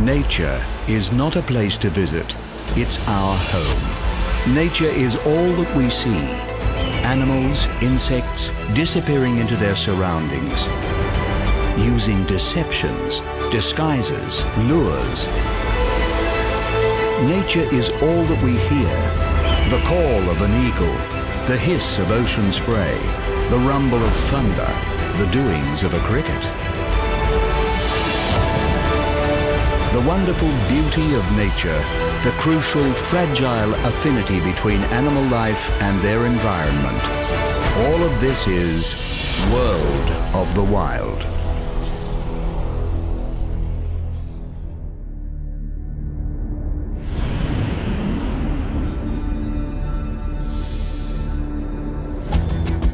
Nature is not a place to visit, it's our home. Nature is all that we see. Animals, insects, disappearing into their surroundings, using deceptions, disguises, lures. Nature is all that we hear. The call of an eagle, the hiss of ocean spray, the rumble of thunder, the doings of a cricket. The wonderful beauty of nature, the crucial, fragile affinity between animal life and their environment. All of this is World of the Wild.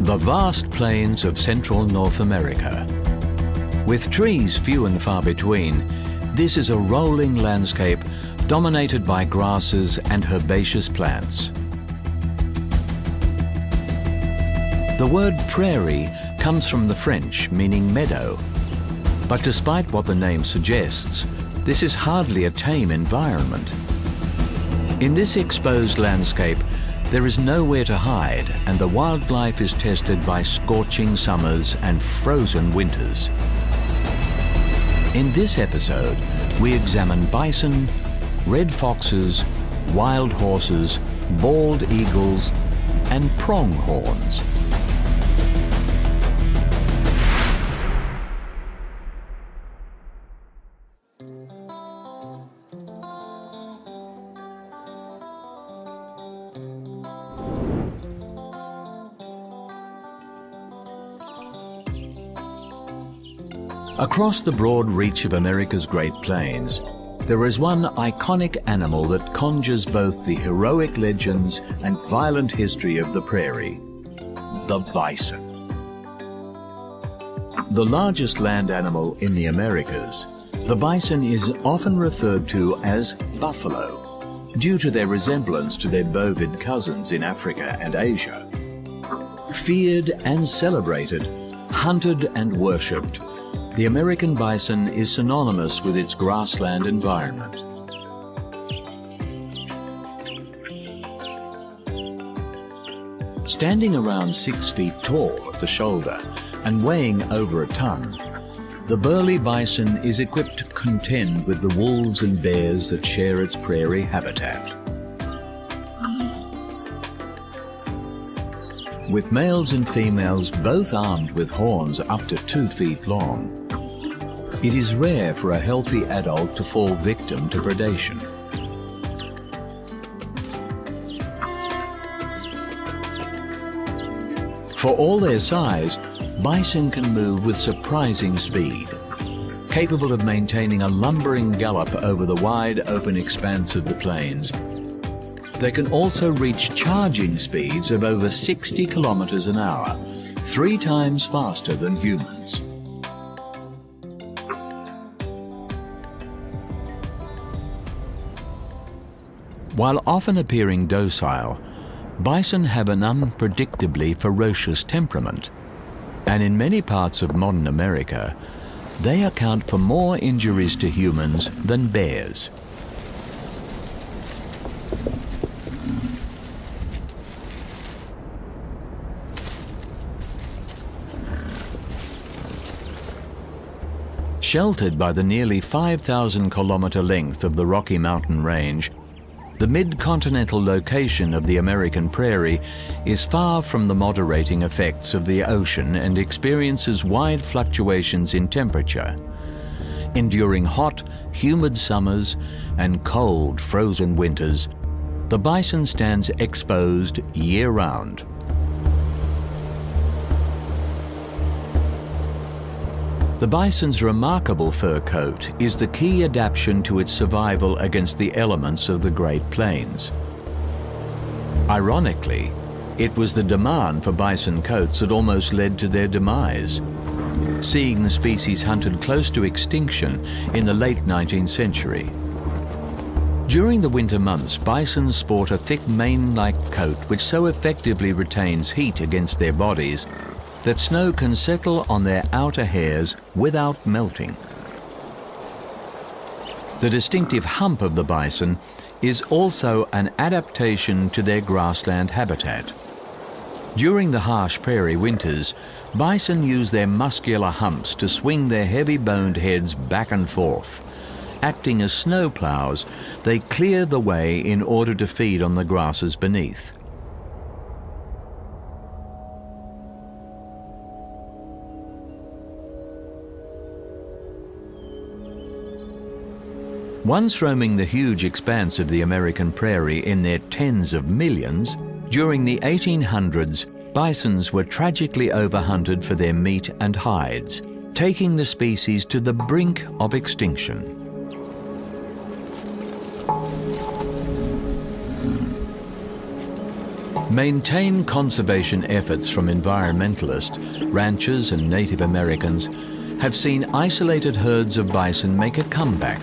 The vast plains of central North America. With trees few and far between, this is a rolling landscape dominated by grasses and herbaceous plants. The word prairie comes from the French, meaning meadow. But despite what the name suggests, this is hardly a tame environment. In this exposed landscape, there is nowhere to hide, and the wildlife is tested by scorching summers and frozen winters. In this episode, we examine bison, red foxes, wild horses, bald eagles, and pronghorns. Across the broad reach of America's Great Plains, there is one iconic animal that conjures both the heroic legends and violent history of the prairie: the bison. The largest land animal in the Americas, the bison is often referred to as buffalo, due to their resemblance to their bovid cousins in Africa and Asia. Feared and celebrated, hunted and worshipped, the American bison is synonymous with its grassland environment. Standing around 6 feet tall at the shoulder and weighing over a ton, the burly bison is equipped to contend with the wolves and bears that share its prairie habitat. With males and females both armed with horns up to 2 feet long, it is rare for a healthy adult to fall victim to predation. For all their size, bison can move with surprising speed, capable of maintaining a lumbering gallop over the wide open expanse of the plains. They can also reach charging speeds of over 60 kilometers an hour, 3 times faster than humans. While often appearing docile, bison have an unpredictably ferocious temperament, and in many parts of modern America, they account for more injuries to humans than bears. Sheltered by the nearly 5,000-kilometer length of the Rocky Mountain Range, the mid-continental location of the American prairie is far from the moderating effects of the ocean and experiences wide fluctuations in temperature, enduring hot, humid summers and cold, frozen winters. The bison stands exposed year-round. The bison's remarkable fur coat is the key adaptation to its survival against the elements of the Great Plains. Ironically, it was the demand for bison coats that almost led to their demise, seeing the species hunted close to extinction in the late 19th century. During the winter months, bison sport a thick mane-like coat which so effectively retains heat against their bodies that snow can settle on their outer hairs without melting. The distinctive hump of the bison is also an adaptation to their grassland habitat. During the harsh prairie winters, bison use their muscular humps to swing their heavy-boned heads back and forth. Acting as snow plows, they clear the way in order to feed on the grasses beneath. Once roaming the huge expanse of the American prairie in their tens of millions, during the 1800s, bisons were tragically overhunted for their meat and hides, taking the species to the brink of extinction. Maintained conservation efforts from environmentalists, ranchers and Native Americans have seen isolated herds of bison make a comeback.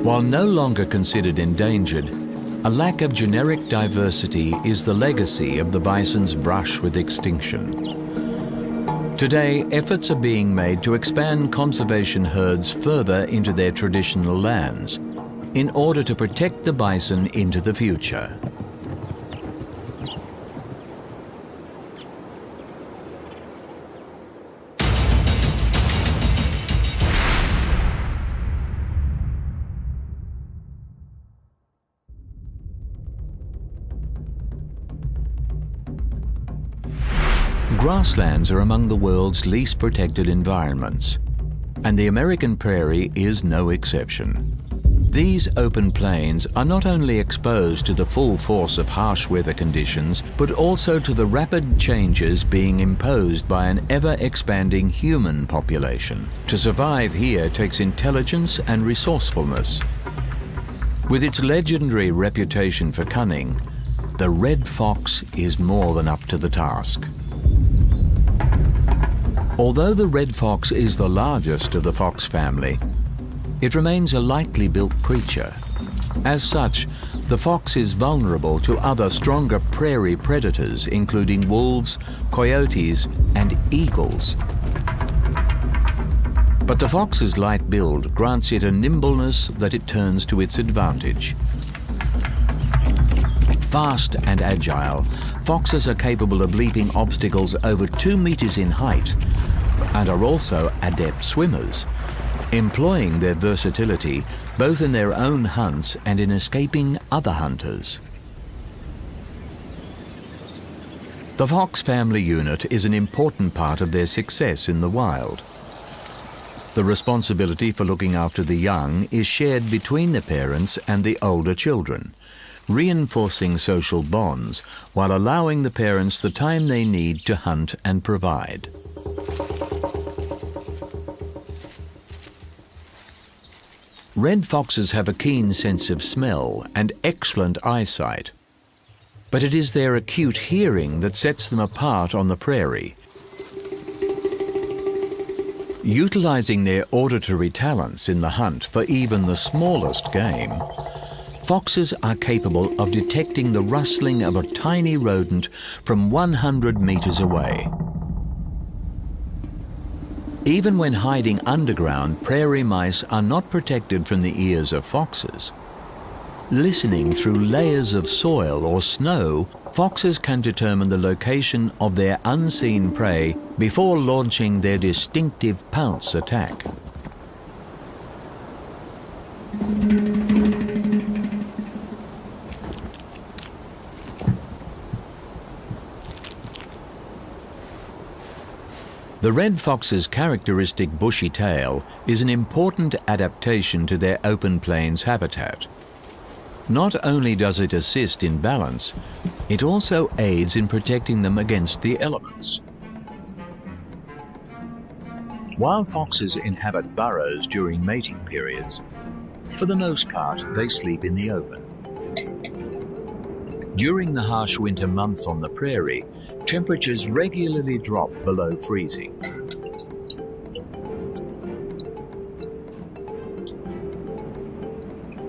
While no longer considered endangered, a lack of generic diversity is the legacy of the bison's brush with extinction. Today, efforts are being made to expand conservation herds further into their traditional lands in order to protect the bison into the future. Grasslands are among the world's least protected environments, and the American prairie is no exception. These open plains are not only exposed to the full force of harsh weather conditions, but also to the rapid changes being imposed by an ever-expanding human population. To survive here takes intelligence and resourcefulness. With its legendary reputation for cunning, the red fox is more than up to the task. Although the red fox is the largest of the fox family, it remains a lightly built creature. As such, the fox is vulnerable to other stronger prairie predators, including wolves, coyotes, and eagles. But the fox's light build grants it a nimbleness that it turns to its advantage. Fast and agile, foxes are capable of leaping obstacles over 2 meters in height and are also adept swimmers, employing their versatility both in their own hunts and in escaping other hunters. The fox family unit is an important part of their success in the wild. The responsibility for looking after the young is shared between the parents and the older children, reinforcing social bonds while allowing the parents the time they need to hunt and provide. Red foxes have a keen sense of smell and excellent eyesight, but it is their acute hearing that sets them apart on the prairie. Utilizing their auditory talents in the hunt for even the smallest game, foxes are capable of detecting the rustling of a tiny rodent from 100 meters away. Even when hiding underground, prairie mice are not protected from the ears of foxes. Listening through layers of soil or snow, foxes can determine the location of their unseen prey before launching their distinctive pounce attack. The red fox's characteristic bushy tail is an important adaptation to their open plains habitat. Not only does it assist in balance, it also aids in protecting them against the elements. While foxes inhabit burrows during mating periods, for the most part they sleep in the open. During the harsh winter months on the prairie, temperatures regularly drop below freezing.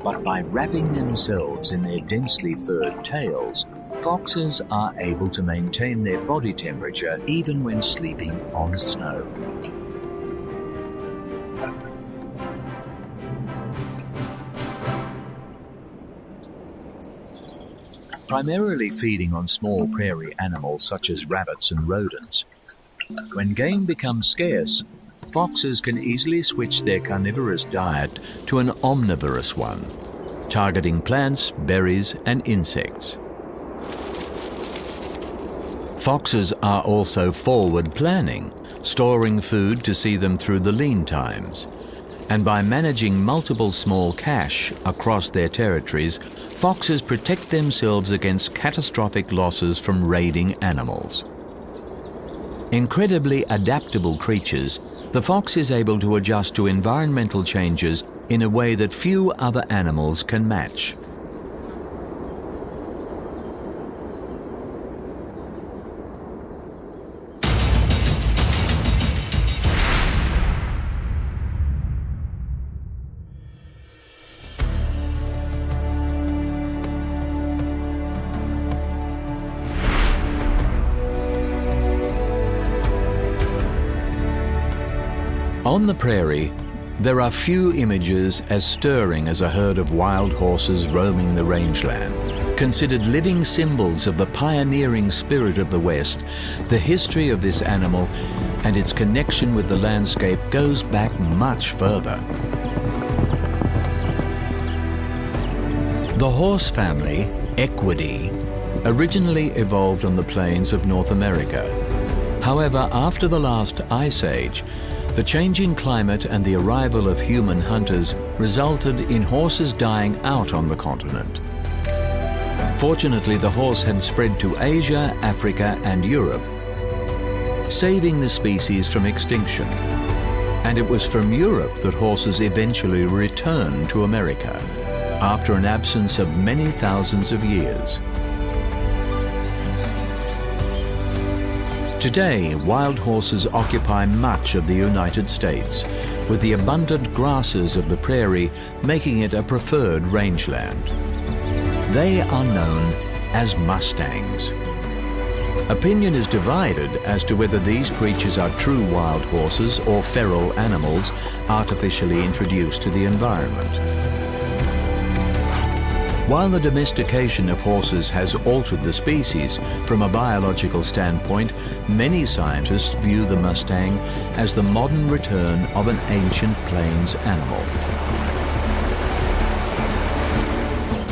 But by wrapping themselves in their densely furred tails, foxes are able to maintain their body temperature even when sleeping on snow. primarily feeding on small prairie animals such as rabbits and rodents. When game becomes scarce, foxes can easily switch their carnivorous diet to an omnivorous one, targeting plants, berries, and insects. Foxes are also forward planning, storing food to see them through the lean times. And by managing multiple small cache across their territories, foxes protect themselves against catastrophic losses from raiding animals. Incredibly adaptable creatures, the fox is able to adjust to environmental changes in a way that few other animals can match. On the prairie, there are few images as stirring as a herd of wild horses roaming the rangeland. Considered living symbols of the pioneering spirit of the West, the history of this animal and its connection with the landscape goes back much further. The horse family, Equidae, originally evolved on the plains of North America. However, after the last ice age, the changing climate and the arrival of human hunters resulted in horses dying out on the continent. Fortunately, the horse had spread to Asia, Africa, and Europe, saving the species from extinction. And it was from Europe that horses eventually returned to America, after an absence of many thousands of years. Today, wild horses occupy much of the United States, with the abundant grasses of the prairie making it a preferred rangeland. They are known as mustangs. Opinion is divided as to whether these creatures are true wild horses or feral animals artificially introduced to the environment. While the domestication of horses has altered the species, from a biological standpoint, many scientists view the mustang as the modern return of an ancient plains animal.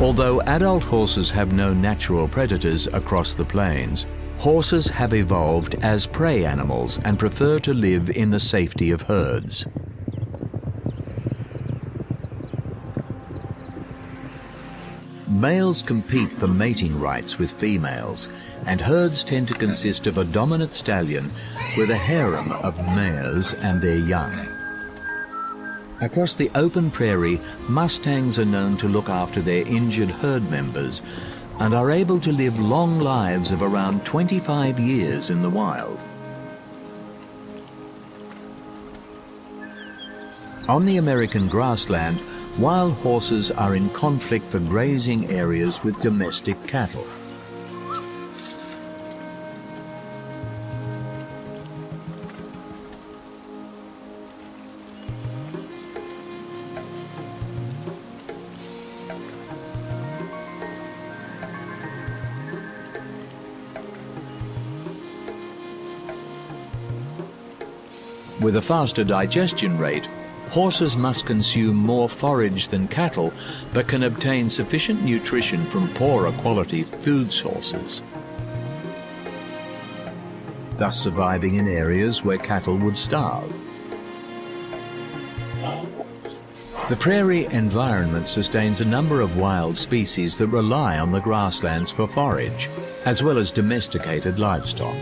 Although adult horses have no natural predators across the plains, horses have evolved as prey animals and prefer to live in the safety of herds. Males compete for mating rights with females, and herds tend to consist of a dominant stallion with a harem of mares and their young. Across the open prairie, mustangs are known to look after their injured herd members and are able to live long lives of around 25 years in the wild. On the American grassland, wild horses are in conflict for grazing areas with domestic cattle. With a faster digestion rate, horses must consume more forage than cattle, but can obtain sufficient nutrition from poorer quality food sources, thus surviving in areas where cattle would starve. The prairie environment sustains a number of wild species that rely on the grasslands for forage, as well as domesticated livestock.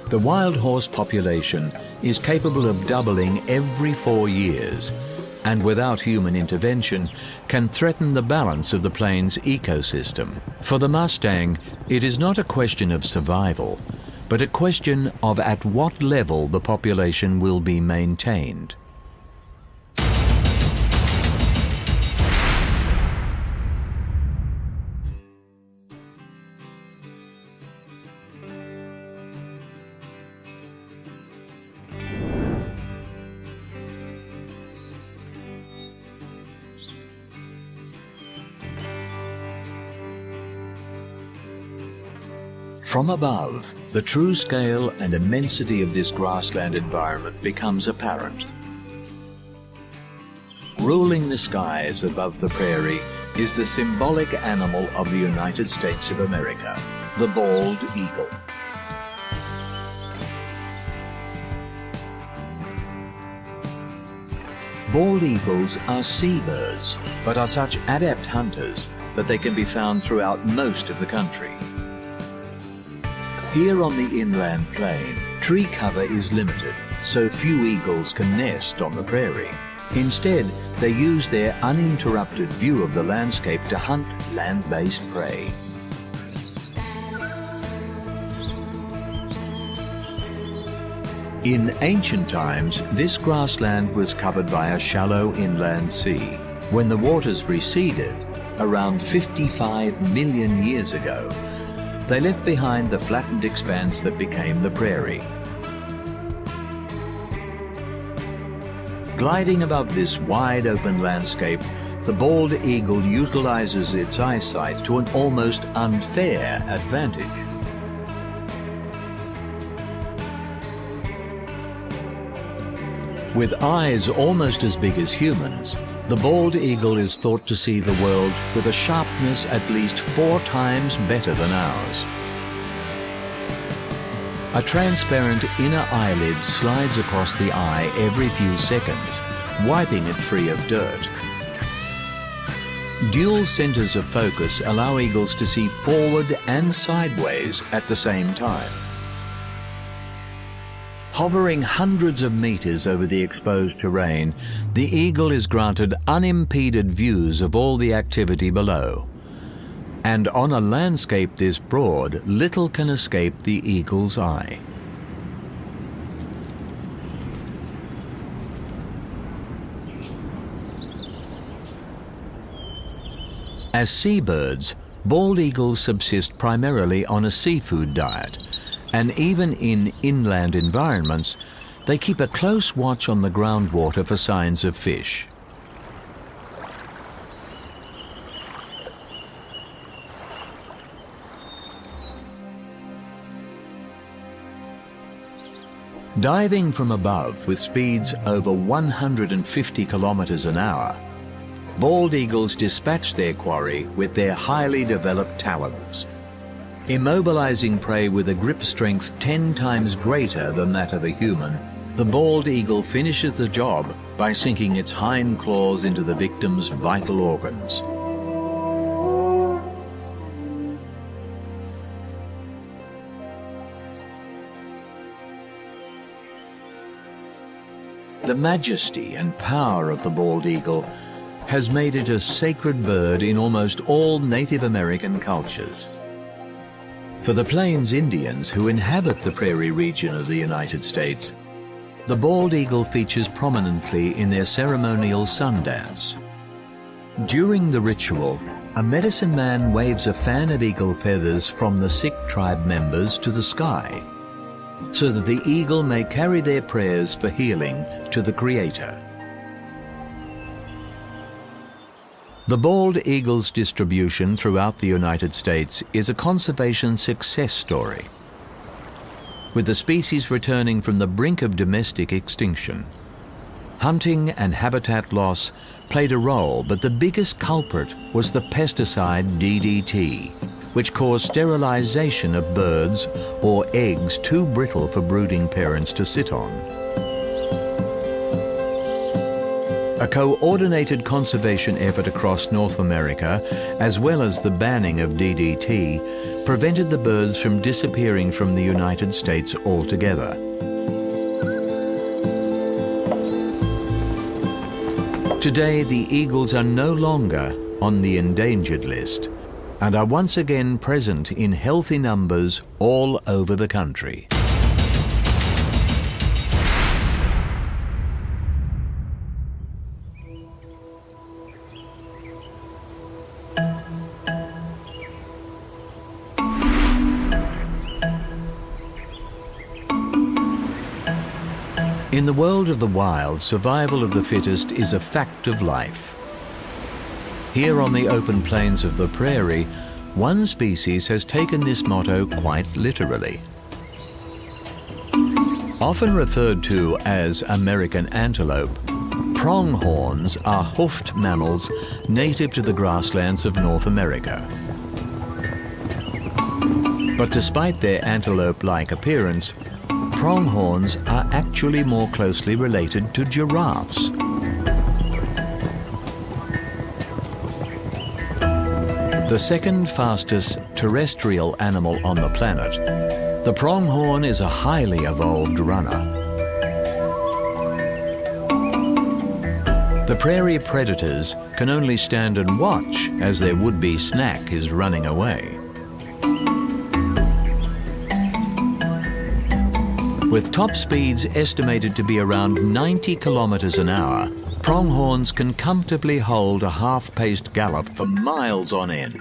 The wild horse population is capable of doubling every 4 years, and without human intervention can threaten the balance of the plains ecosystem. For the mustang, it is not a question of survival, but a question of at what level the population will be maintained. From above, the true scale and immensity of this grassland environment becomes apparent. Ruling the skies above the prairie is the symbolic animal of the United States of America, the bald eagle. Bald eagles are seabirds, but are such adept hunters that they can be found throughout most of the country. Here on the inland plain, tree cover is limited, so few eagles can nest on the prairie. Instead, they use their uninterrupted view of the landscape to hunt land-based prey. In ancient times, this grassland was covered by a shallow inland sea. When the waters receded, around 55 million years ago, they left behind the flattened expanse that became the prairie. Gliding above this wide-open landscape, the bald eagle utilizes its eyesight to an almost unfair advantage. With eyes almost as big as humans, the bald eagle is thought to see the world with a sharpness at least 4 times better than ours. A transparent inner eyelid slides across the eye every few seconds, wiping it free of dirt. Dual centers of focus allow eagles to see forward and sideways at the same time. Hovering hundreds of meters over the exposed terrain, the eagle is granted unimpeded views of all the activity below. And on a landscape this broad, little can escape the eagle's eye. As seabirds, bald eagles subsist primarily on a seafood diet, and even in inland environments, they keep a close watch on the groundwater for signs of fish. Diving from above with speeds over 150 kilometers an hour, bald eagles dispatch their quarry with their highly developed talons. Immobilizing prey with a grip strength 10 times greater than that of a human, the bald eagle finishes the job by sinking its hind claws into the victim's vital organs. The majesty and power of the bald eagle has made it a sacred bird in almost all Native American cultures. For the Plains Indians who inhabit the prairie region of the United States, the bald eagle features prominently in their ceremonial sun dance. During the ritual, a medicine man waves a fan of eagle feathers from the sick tribe members to the sky, so that the eagle may carry their prayers for healing to the Creator. The bald eagle's distribution throughout the United States is a conservation success story, with the species returning from the brink of domestic extinction. Hunting and habitat loss played a role, but the biggest culprit was the pesticide DDT, which caused sterilization of birds or eggs too brittle for brooding parents to sit on. A coordinated conservation effort across North America, as well as the banning of DDT, prevented the birds from disappearing from the United States altogether. Today, the eagles are no longer on the endangered list and are once again present in healthy numbers all over the country. In the world of the wild, survival of the fittest is a fact of life. Here on the open plains of the prairie, One species has taken this motto quite literally. Often referred to as American antelope, pronghorns are hoofed mammals native to the grasslands of North America. But despite their antelope-like appearance, pronghorns are actually more closely related to giraffes. The second fastest terrestrial animal on the planet, the pronghorn is a highly evolved runner. The prairie predators can only stand and watch as their would-be snack is running away. With top speeds estimated to be around 90 kilometers an hour, pronghorns can comfortably hold a half-paced gallop for miles on end.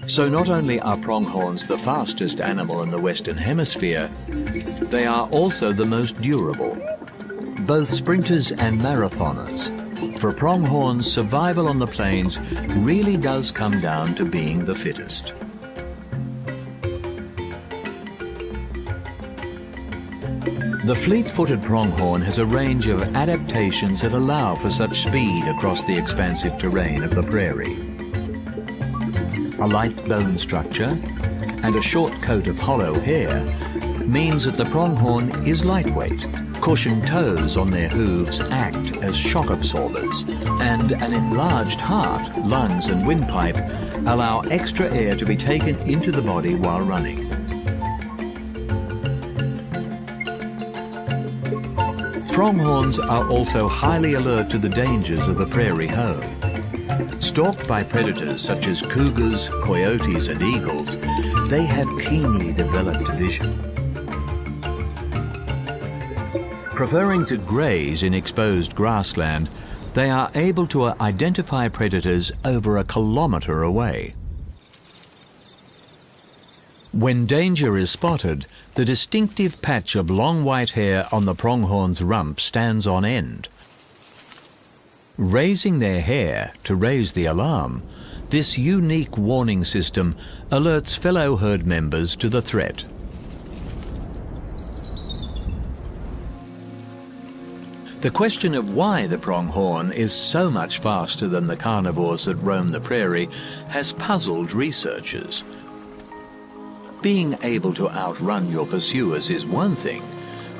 So not only are pronghorns the fastest animal in the Western Hemisphere, they are also the most durable. Both sprinters and marathoners. For pronghorns, survival on the plains really does come down to being the fittest. The fleet-footed pronghorn has a range of adaptations that allow for such speed across the expansive terrain of the prairie. A light bone structure and a short coat of hollow hair means that the pronghorn is lightweight. Cushioned toes on their hooves act as shock absorbers, and an enlarged heart, lungs and windpipe allow extra air to be taken into the body while running. Pronghorns are also highly alert to the dangers of the prairie home. Stalked by predators such as cougars, coyotes and eagles, they have keenly developed vision. Preferring to graze in exposed grassland, they are able to identify predators over a kilometer away. When danger is spotted, the distinctive patch of long white hair on the pronghorn's rump stands on end. Raising their hair to raise the alarm, this unique warning system alerts fellow herd members to the threat. The question of why the pronghorn is so much faster than the carnivores that roam the prairie has puzzled researchers. Being able to outrun your pursuers is one thing,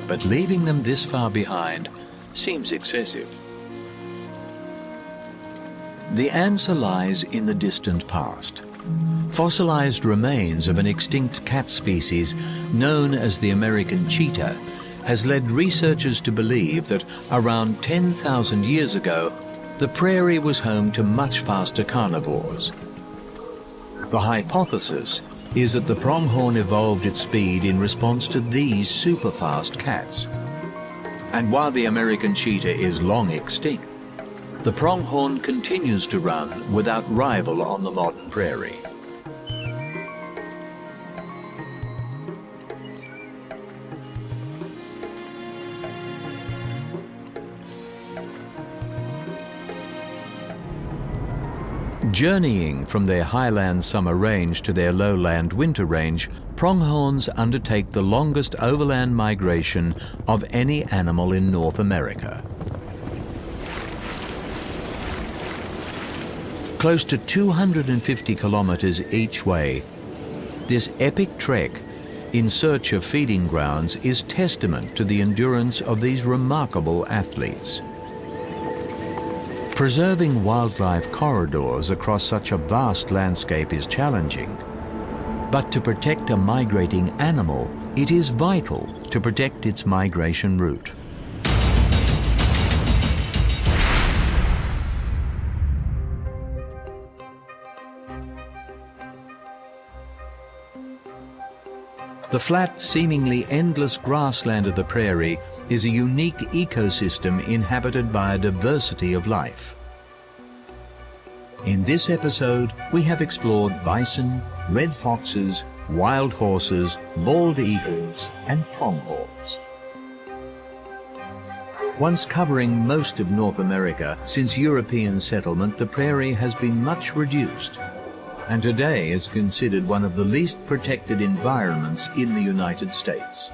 but leaving them this far behind seems excessive. The answer lies in the distant past. Fossilized remains of an extinct cat species known as the American cheetah has led researchers to believe that around 10,000 years ago, the prairie was home to much faster carnivores. The hypothesis is that the pronghorn evolved its speed in response to these super-fast cats. And while the American cheetah is long extinct, the pronghorn continues to run without rival on the modern prairie. Journeying from their highland summer range to their lowland winter range, pronghorns undertake the longest overland migration of any animal in North America. Close to 250 kilometers each way, this epic trek in search of feeding grounds is testament to the endurance of these remarkable athletes. Preserving wildlife corridors across such a vast landscape is challenging, but to protect a migrating animal, it is vital to protect its migration route. The flat, seemingly endless grassland of the prairie is a unique ecosystem inhabited by a diversity of life. In this episode, we have explored bison, red foxes, wild horses, bald eagles, and pronghorns. Once covering most of North America, since European settlement, the prairie has been much reduced. and today is considered one of the least protected environments in the United States.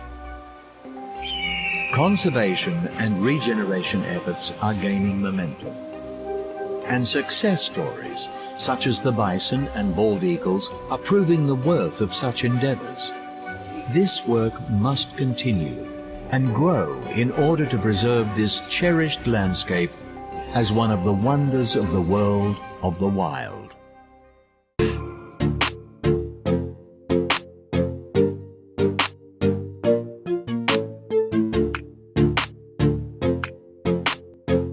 Conservation and regeneration efforts are gaining momentum, and success stories such as the bison and bald eagles are proving the worth of such endeavors. This work must continue and grow in order to preserve this cherished landscape as one of the wonders of the world of the wild.